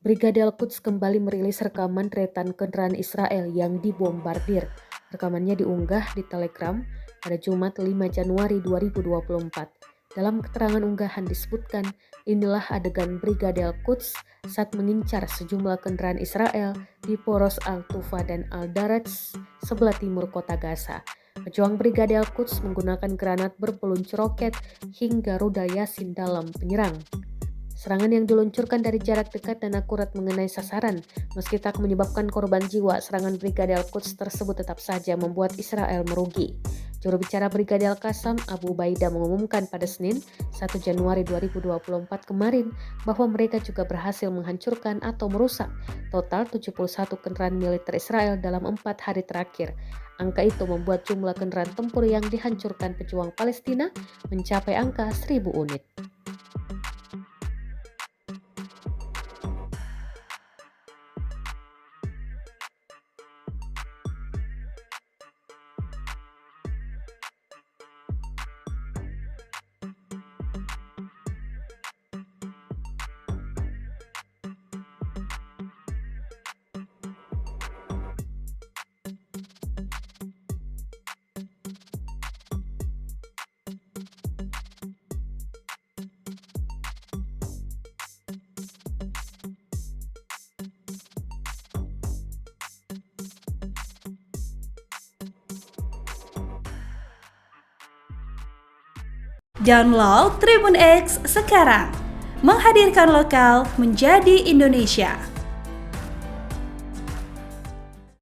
Brigade Al-Quds kembali merilis rekaman deretan kendaraan Israel yang dibombardir. Rekamannya diunggah di Telegram pada Jumat 5 Januari 2024. Dalam keterangan unggahan disebutkan, inilah adegan Brigade Al-Quds saat mengincar sejumlah kendaraan Israel di poros Al-Tufa dan Al-Daraj sebelah timur kota Gaza. Pejuang Brigade Al-Quds menggunakan granat berpeluncur roket hingga rudal Yasin dalam penyerang. Serangan yang diluncurkan dari jarak dekat dan akurat mengenai sasaran. Meski tak menyebabkan korban jiwa, serangan Brigade Al-Quds tersebut tetap saja membuat Israel merugi. Juru bicara Brigade Al-Qassam, Abu Ubaidah, mengumumkan pada Senin 1 Januari 2024 kemarin bahwa mereka juga berhasil menghancurkan atau merusak total 71 kendaraan militer Israel dalam 4 hari terakhir. Angka itu membuat jumlah kendaraan tempur yang dihancurkan pejuang Palestina mencapai angka 1.000 unit. Download Tribun X sekarang, menghadirkan lokal menjadi Indonesia.